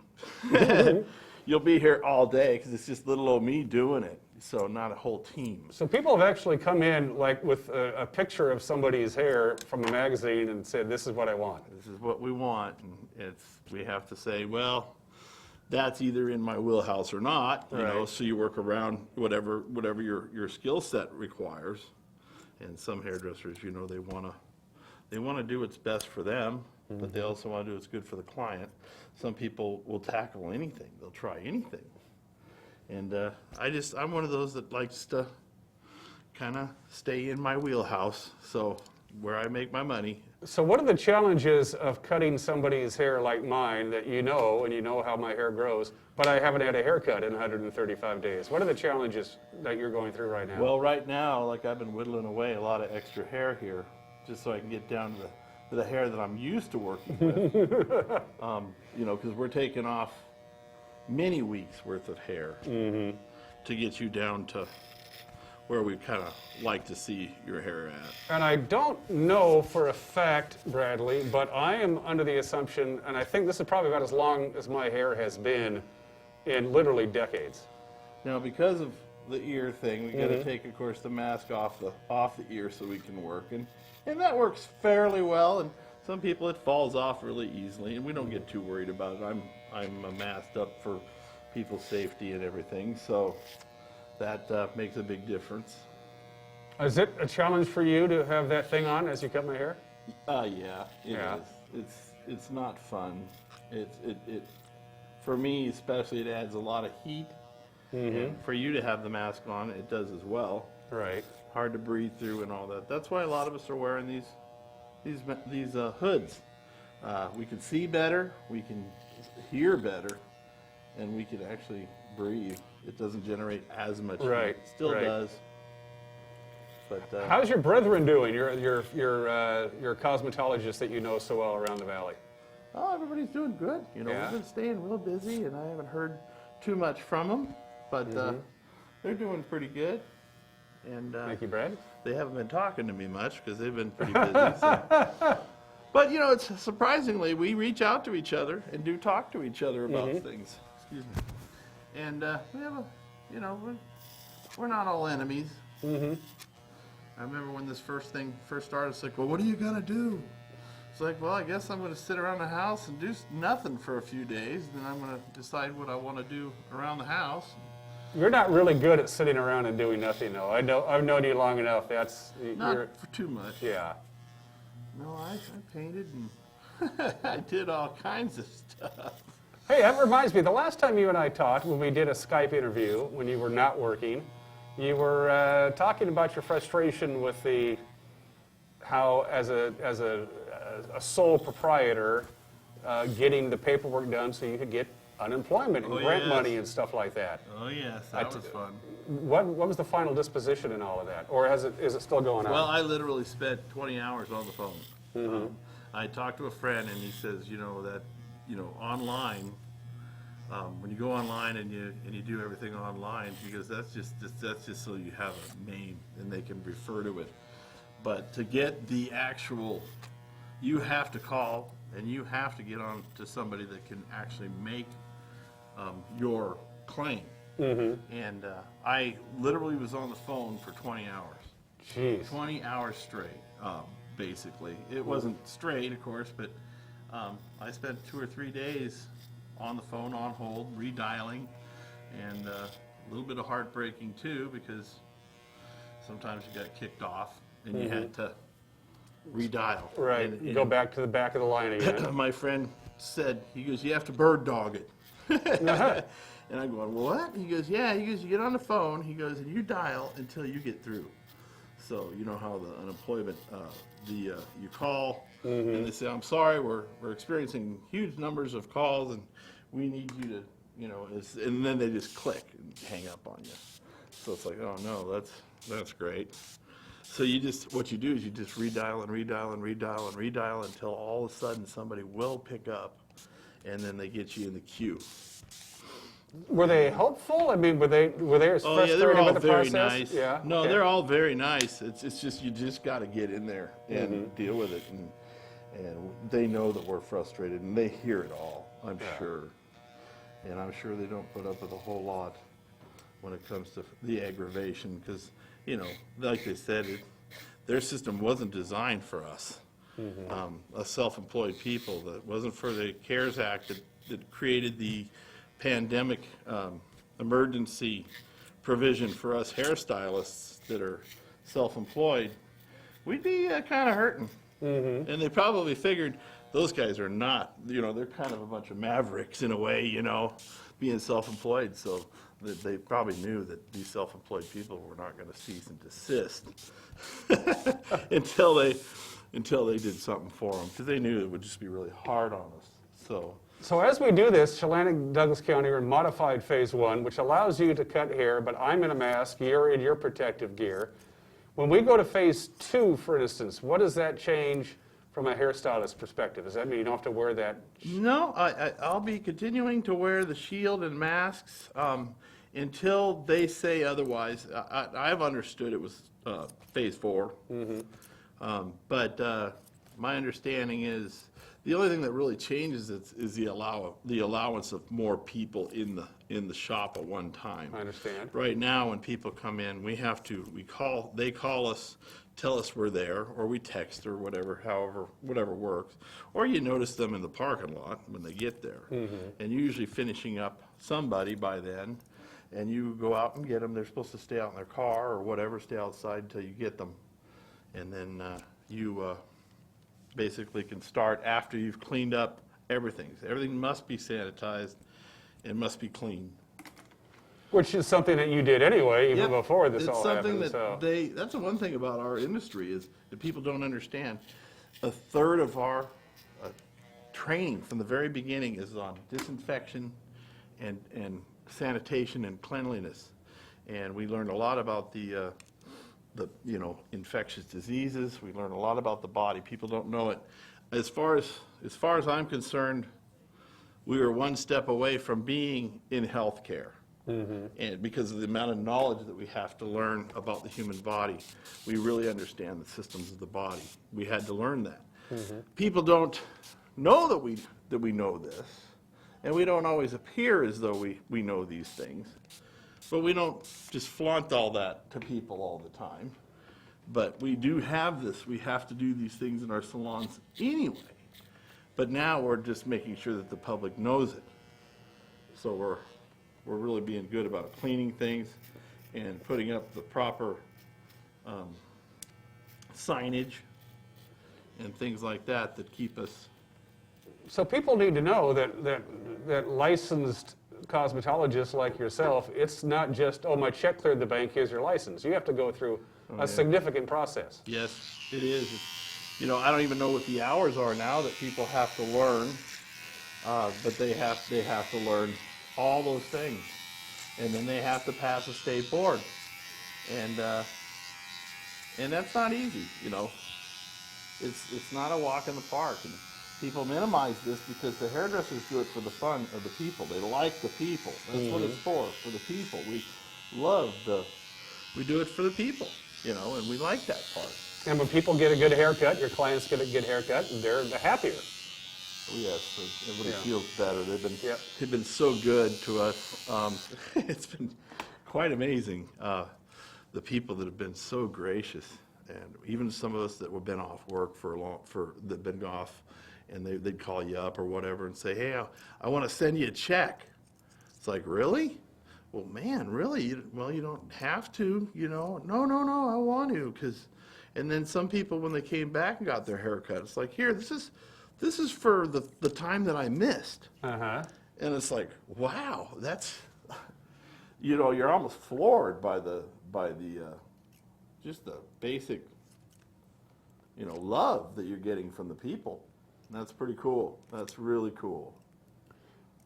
You'll be here all day because it's just little old me doing it. So not a whole team. So people have actually come in like with a picture of somebody's hair from a magazine and said, this is what I want. This is what we want. And we have to say, well, that's either in my wheelhouse or not, you know, so you work around whatever your skill set requires. And some hairdressers, you know, they want to do what's best for them, but they also want to do what's good for the client. Some people will tackle anything. They'll try anything. And I'm one of those that likes to kind of stay in my wheelhouse. So where I make my money. So what are the challenges of cutting somebody's hair like mine that you know, and you know how my hair grows, but I haven't had a haircut in 135 days? What are the challenges that you're going through right now? Well, right now, like I've been whittling away a lot of extra hair here, just so I can get down to the hair that I'm used to working with. You know, because we're taking off many weeks worth of hair to get you down to where we kind of like to see your hair at. And I don't know for a fact, Bradley, but I am under the assumption, and I think this is probably about as long as my hair has been in literally decades. Now, because of the ear thing, we got to take, of course, the mask off the ear so we can work, and that works fairly well. And some people it falls off really easily, and we don't get too worried about it. I'm masked up for people's safety and everything, so that makes a big difference. Is it a challenge for you to have that thing on as you cut my hair? Yeah, it is. It's not fun. It for me especially, it adds a lot of heat. And for you to have the mask on, it does as well. Right. Hard to breathe through and all that. That's why a lot of us are wearing these hoods. We can see better, we can hear better, and we can actually breathe. It doesn't generate as much Right. heat. Still does. But how's your brethren doing? Your cosmetologist that you know so well around the valley. Oh, everybody's doing good. You know, we've been staying real busy, and I haven't heard too much from them. But they're doing pretty good. And thank you, Brad. They haven't been talking to me much because they've been pretty busy. So. But you know, it's surprisingly we reach out to each other and do talk to each other about things. Excuse me. And we have you know, we're not all enemies. I remember when this first started, it's like, well, what are you gonna do? It's like, well, I guess I'm gonna sit around the house and do nothing for a few days. Then I'm gonna decide what I want to do around the house. You're not really good at sitting around and doing nothing, though. I've known you long enough. Not for too much. Yeah. No, I painted and I did all kinds of stuff. Hey, that reminds me. The last time you and I talked, when we did a Skype interview, when you were not working, you were talking about your frustration with how as a sole proprietor, getting the paperwork done so you could get unemployment and grant money and stuff like that. Oh yes, that was fun. What was the final disposition in all of that, or is it still going on? Well, I literally spent 20 hours on the phone. I talked to a friend, and he says, you know, that online, when you go online and you do everything online, because that's just so you have a name and they can refer to it. But to get the actual, you have to call and you have to get on to somebody that can actually make your claim. And I literally was on the phone for 20 hours. Jeez. 20 hours straight, basically. It wasn't straight, of course, but I spent 2 or 3 days on the phone, on hold, redialing, and a little bit of heartbreaking too, because sometimes you got kicked off and you had to redial. Right, and go back to the back of the line again. My friend said, he goes, you have to bird dog it. And I'm going, what? He goes, yeah. He goes, you get on the phone, he goes, and you dial until you get through. So you know how the unemployment, you call and they say, I'm sorry, we're experiencing huge numbers of calls and we need you to, you know, and then they just click and hang up on you. So it's like, oh no, that's great. So what you do is you just redial and redial and redial and redial until all of a sudden somebody will pick up and then they get you in the queue. Were they helpful? I mean, were they as frustrated they were all with the very process? nice. Yeah. No, okay. they're all very nice. It's just you just got to get in there and deal with it, and they know that we're frustrated and they hear it all. I'm sure, and I'm sure they don't put up with a whole lot when it comes to the aggravation, because you know, like they said, their system wasn't designed for us, us self-employed people. That wasn't for the CARES Act that created the pandemic emergency provision for us hairstylists that are self-employed. We'd be kind of hurting. And they probably figured those guys are not, they're kind of a bunch of mavericks in a way, being self-employed. So they probably knew that these self-employed people were not going to cease and desist until they did something for them, because they knew it would just be really hard on us. So as we do this, Chelan and Douglas County are in modified phase 1, which allows you to cut hair, but I'm in a mask, you're in your protective gear. When we go to phase 2, for instance, what does that change from a hairstylist perspective? Does that mean you don't have to wear that? No, I'll be continuing to wear the shield and masks until they say otherwise. I've understood it was phase 4. But my understanding is the only thing that really changes is the allowance of more people in the shop at one time. I understand. Right now, when people come in, they call us, tell us we're there, or we text or whatever works, or you notice them in the parking lot when they get there, and usually finishing up somebody by then, and you go out and get them. They're supposed to stay out in their car or whatever, stay outside until you get them, and then you basically can start after you've cleaned up everything. Everything must be sanitized and must be cleaned. Which is something that you did anyway, even Yep. before this It's all something happened. that that's the one thing about our industry is that people don't understand. A third of our training from the very beginning is on disinfection and sanitation and cleanliness. And we learned a lot about the infectious diseases. We learn a lot about the body. People don't know it. As far as I'm concerned, we were one step away from being in healthcare. And because of the amount of knowledge that we have to learn about the human body, we really understand the systems of the body. We had to learn that. People don't know that we know this, and we don't always appear as though we know these things. But we don't just flaunt all that to people all the time. But we do have this. We have to do these things in our salons anyway. But now we're just making sure that the public knows it. So we're really being good about cleaning things and putting up the proper signage and things like that keep us. So people need to know that licensed cosmetologists like yourself, it's not just, oh, my check cleared the bank, here's your license. You have to go through a significant process. Yes, it is. I don't even know what the hours are now that people have to learn, but they have to learn all those things, and then they have to pass a state board, and that's not easy. It's not a walk in the park, and people minimize this because the hairdressers do it for the fun of the people. They like the people. That's what it's for the people. We do it for the people, and we like that part. And when people get a good haircut, your clients get a good haircut, and they're happier. Yes, everybody feels better. They've been so good to us. It's been quite amazing. The people that have been so gracious, and even some of us that have been off work that been off, and they'd call you up or whatever and say, "Hey, I want to send you a check." It's like, really? Well, man, really? You don't have to. No, I want to, and then some people, when they came back and got their haircut, it's like, here, this is for the time that I missed. And it's like, wow, that's, you're almost floored by the just the basic, love that you're getting from the people. And that's pretty cool. That's really cool.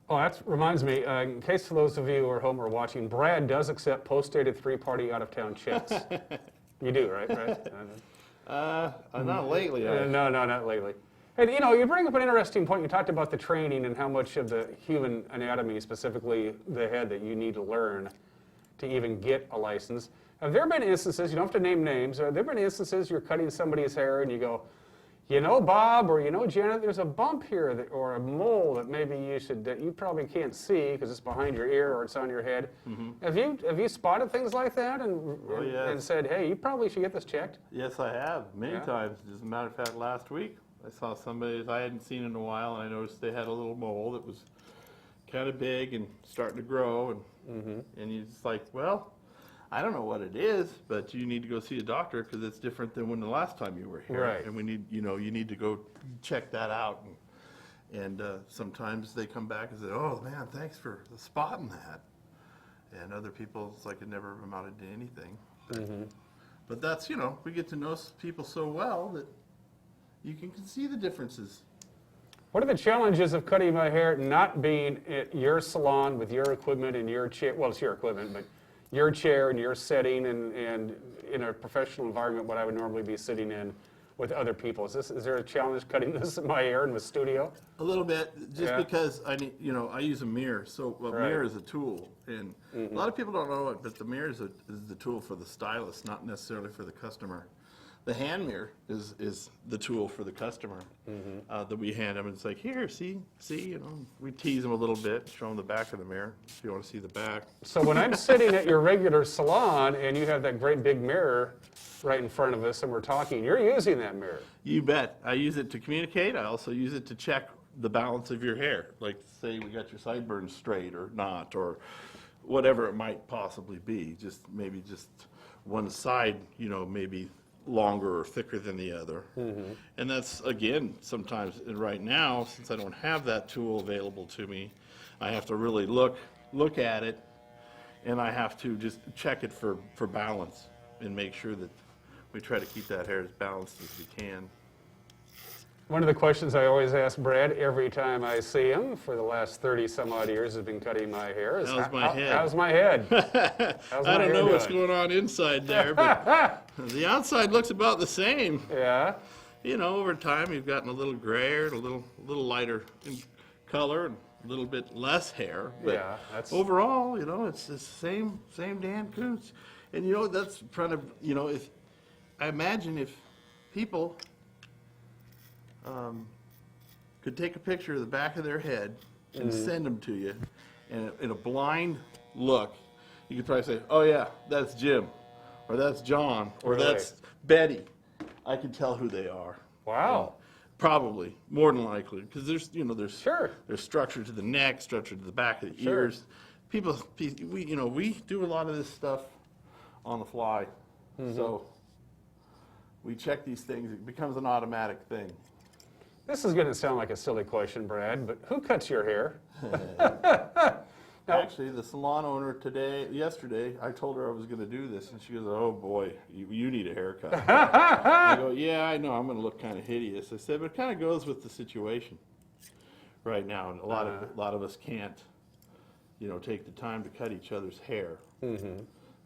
Oh, that reminds me, in case for those of you who are home or watching, Brad does accept post-dated three-party out-of-town checks. You do, right? Not lately. No, not lately. Hey, you bring up an interesting point. You talked about the training and how much of the human anatomy, specifically the head, that you need to learn to even get a license. Have there been instances, you don't have to name names, have there been instances you're cutting somebody's hair and you go, Bob, or Janet, there's a bump here or a mole that maybe that you probably can't see because it's behind your ear or it's on your head. Have you spotted things like that and said, hey, you probably should get this checked? Yes, I have, many times. As a matter of fact, last week I saw somebody that I hadn't seen in a while, and I noticed they had a little mole that was kind of big and starting to grow, and you're just like, well, I don't know what it is, but you need to go see a doctor because it's different than when the last time you were here. Right. And we need, you need to go check that out. And sometimes they come back and say, oh man, thanks for spotting that. And other people, it's like it never amounted to anything. But that's, we get to know people so well that you can see the differences. What are the challenges of cutting my hair not being at your salon with your equipment and your chair? Well, it's your equipment, but your chair and your setting and in a professional environment, what I would normally be sitting in with other people. Is there a challenge cutting this in my hair in the studio? A little bit, just Yeah. because I need, I use a mirror. So a Right. mirror is a tool, and a lot of people don't know it, but the mirror is the tool for the stylist, not necessarily for the customer. The hand mirror is the tool for the customer that we hand them. And it's like, here, see, we tease them a little bit, show them the back of the mirror if you want to see the back. So when I'm sitting at your regular salon and you have that great big mirror right in front of us and we're talking, you're using that mirror. You bet. I use it to communicate. I also use it to check the balance of your hair. Like, say we got your sideburns straight or not, or whatever it might possibly be. Maybe just one side, maybe longer or thicker than the other. And that's, again, sometimes, and right now, since I don't have that tool available to me, I have to really look at it, and I have to just check it for balance and make sure that we try to keep that hair as balanced as we can. One of the questions I always ask Brad every time I see him for the last 30 some odd years has been cutting my hair. How's my head? How's my head? How's my I don't hair know what's doing? going on inside there, but the outside looks about the same. Yeah. Over time you've gotten a little grayer, a little lighter in color, and a little bit less hair. But Yeah, that's- overall, it's the same Dan Kuntz. And that's kind of, if I imagine if people could take a picture of the back of their head and send them to you, and in a blind look, you could probably say, oh yeah, that's Jim, or that's John, or Really? that's Betty. I can tell who they are. Wow. Probably, more than likely, because there's Sure. there's structure to the neck, structure to the back of the Sure. ears. We do a lot of this stuff on the fly, so we check these things. It becomes an automatic thing. This is going to sound like a silly question, Brad, but who cuts your hair? Actually, the salon owner yesterday, I told her I was going to do this, and she goes, oh boy, you need a haircut. I go, yeah, I know, I'm going to look kind of hideous. I said, but it kind of goes with the situation right now. And a lot of us can't, take the time to cut each other's hair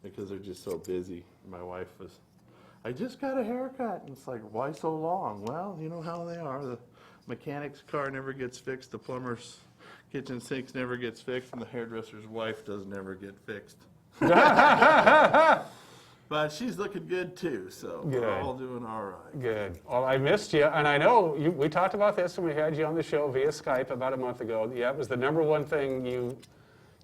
because they're just so busy. My wife was, I just got a haircut. And it's like, why so long? Well, you know how they are. The mechanic's car never gets fixed. The plumber's kitchen sinks never gets fixed. And the hairdresser's wife does never get fixed. But she's looking good too, so Good. we're all doing all right. Good. Well, I missed you, and I know we talked about this when we had you on the show via Skype about a month ago. Yeah, it was the number one thing you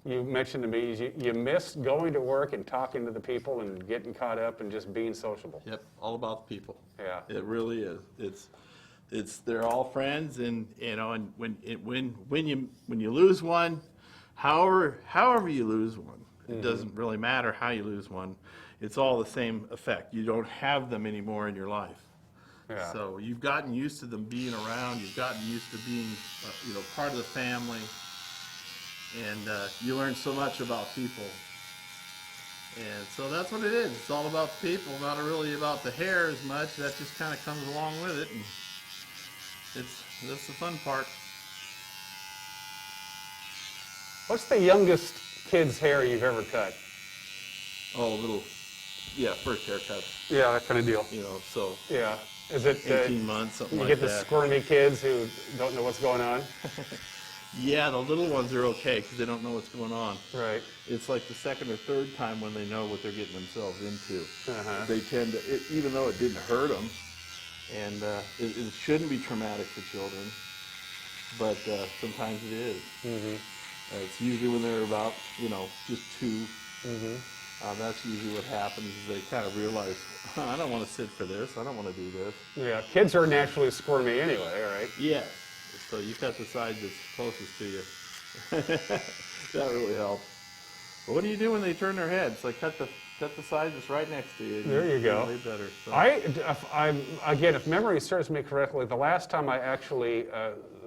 mentioned to me is you missed going to work and talking to the people and getting caught up and just being sociable. Yep, all about the people. Yeah. It really is. They're all friends, and and when you lose one, however you lose one, it doesn't really matter how you lose one. It's all the same effect. You don't have them anymore in your life. Yeah. So you've gotten used to them being around. You've gotten used to being, part of the family, and you learn so much about people. And so that's what it is. It's all about the people, not really about the hair as much. That just kind of comes along with it, and that's the fun part. What's the youngest kid's hair you've ever cut? Oh, first haircut. Yeah, that kind of deal. So Yeah. Is it 18 months, something you like get the that. squirmy kids who don't know what's going on? Yeah, the little ones are okay because they don't know what's going on. Right. It's like the second or third time when they know what they're getting themselves into. Uh-huh. They tend to, even though it didn't hurt them, and it shouldn't be traumatic for children, but sometimes it is. It's usually when they're about, just 2. That's usually what happens. Is they kind of realize, I don't want to sit for this. I don't want to do this. Yeah, kids are naturally squirmy anyway, right? Yes. So you cut the side that's closest to you. That really helps. But what do you do when they turn their heads? Like cut cut the side that's right next to you. There you go. Way better. So. Again, if memory serves me correctly, the last time I actually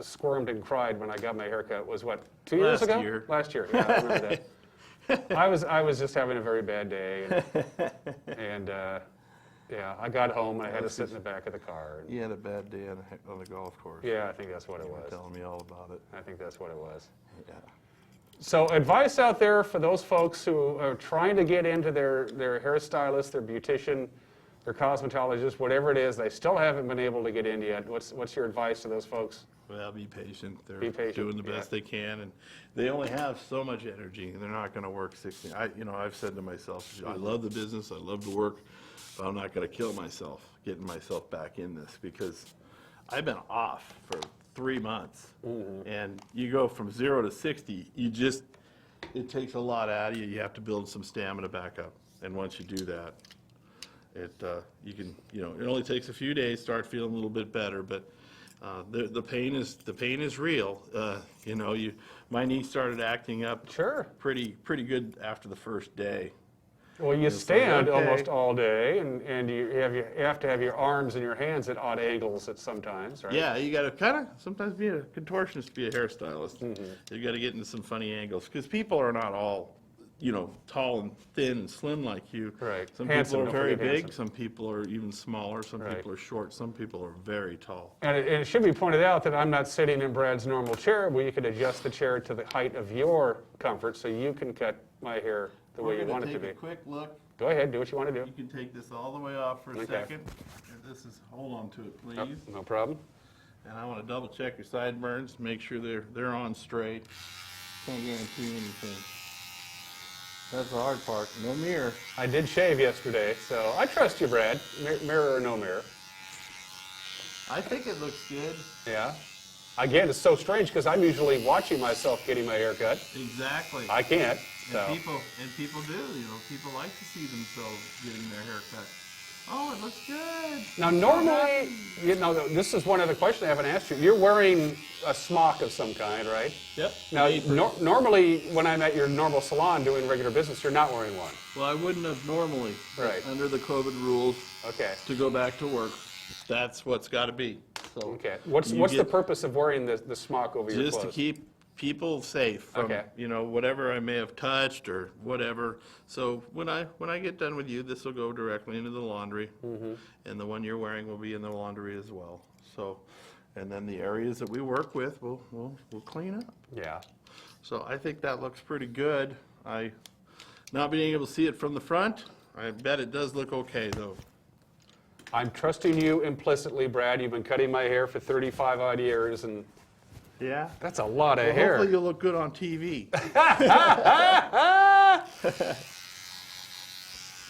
squirmed and cried when I got my haircut was what, 2 years ago? Year. Last year. Yeah, I remember that. I was just having a very bad day, and yeah, I got home and I had to sit in the back of the car. You had a bad day on the golf course. Yeah, I think that's what it was. Telling me all about it. I think that's what it was. Yeah. So advice out there for those folks who are trying to get into their hairstylist, their beautician, their cosmetologist, whatever it is, they still haven't been able to get in yet. What's your advice to those folks? Well, be patient. They're Be patient, doing the best they can, and they only have so much energy, and they're not going to work 60. I've said to myself, I love the business, I love to work, but I'm not going to kill myself getting myself back in this, because I've been off for 3 months, and you go from 0 to 60. It takes a lot out of you. You have to build some stamina back up, and once you do that, it only takes a few days, start feeling a little bit better, but. The pain is real. My knee started acting up pretty good after the first day. Well, you stand almost all day, and you have to have your arms and your hands at odd angles at sometimes, right? Yeah, you got to kind of sometimes be a contortionist to be a hairstylist. You got to get into some funny angles because people are not all, tall and thin and slim like you. Right. Some Handsome, people are very don't forget big. handsome. Some people are even smaller. Some people are short. Some people are very tall. And it should be pointed out that I'm not sitting in Brad's normal chair, where you could adjust the chair to the height of your comfort, so you can cut my hair the way you want it to be. Take a quick look. Go ahead, do what you want to do. You can take this all the way off for a second. And this is, hold on to it, please. No problem. And I want to double check your sideburns, make sure they're on straight. Can't guarantee anything. That's the hard part. No mirror. I did shave yesterday, so I trust you, Brad. Mirror or no mirror. I think it looks good. Yeah. Again, it's so strange because I'm usually watching myself getting my hair cut. Exactly. I can't. So. And people do. People like to see themselves getting their hair cut. Oh, it looks good. Now, normally, this is one other question I haven't asked you. You're wearing a smock of some kind, right? Yep. Now, normally, when I'm at your normal salon doing regular business, you're not wearing one. Well, I wouldn't have normally. Right. Under the COVID rules. Okay. To go back to work. That's what's got to be. So. Okay. What's the purpose of wearing the smock over your clothes? Just to keep people safe from whatever I may have touched or whatever. So when I get done with you, this will go directly into the laundry, and the one you're wearing will be in the laundry as well. So, and then the areas that we work with, we'll clean up. Yeah. So I think that looks pretty good. Not being able to see it from the front, I bet it does look okay though. I'm trusting you implicitly, Brad. You've been cutting my hair for 35 odd years, and yeah, that's a lot of hair. Hopefully you'll look good on TV.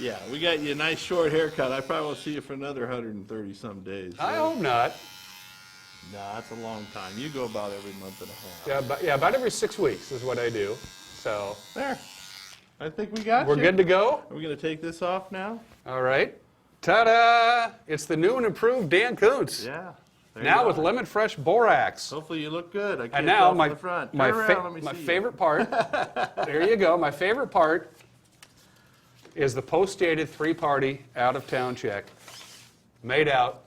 Yeah, we got you a nice short haircut. I probably won't see you for another 130 some days. I hope not. No, that's a long time. You go about every month and a half. Yeah, about every 6 weeks is what I do. So there. I think we got We're good to go? Are we going to take this off now? All right. Ta-da! It's the new and improved Dan Kuntz. Yeah. Now with lemon fresh borax. Hopefully you look good. I can't and now tell from the front. my favorite part. There you go. My favorite part is the post-dated 3-party out-of-town check made out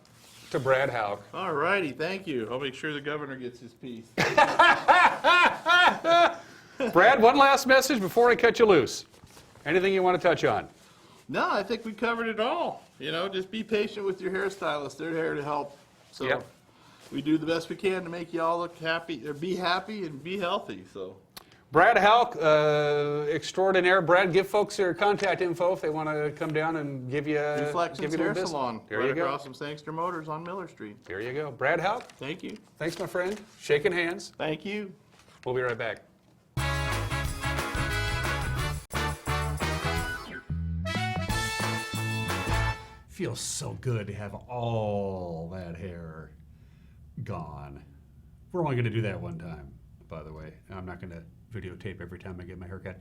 to Brad Hauck. All righty, thank you. I'll make sure the governor gets his piece. Brad, one last message before I cut you loose. Anything you want to touch on? No, I think we covered it all. Just be patient with your hairstylist. They're here to help. So we do the best we can to make you all look happy, or be happy and be healthy. So. Brad Hauck, extraordinaire. Brad, give folks your contact info if they want to come down and give you Reflections Hair Salon. There you go. Across from Sangster Motors on Miller Street. There you go. Brad Hauck. Thank you. Thanks, my friend. Shaking hands. Thank you. We'll be right back. Feels so good to have all that hair gone. We're only going to do that one time, by the way. I'm not going to videotape every time I get my haircut.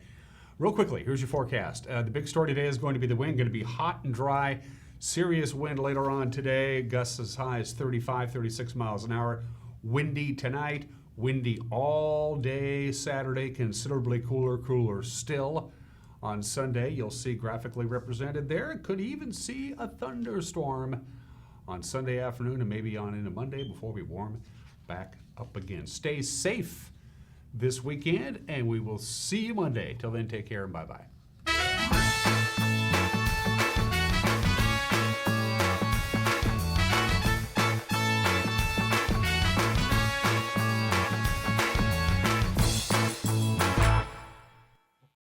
Real quickly, here's your forecast. The big story today is going to be the wind, going to be hot and dry. Serious wind later on today, gusts as high as 35, 36 miles an hour. Windy tonight, windy all day Saturday, considerably cooler still On Sunday, you'll see graphically represented there. Could even see a thunderstorm on Sunday afternoon and maybe on into Monday before we warm back up again. Stay safe this weekend, and we will see you Monday. Till then, take care and bye-bye.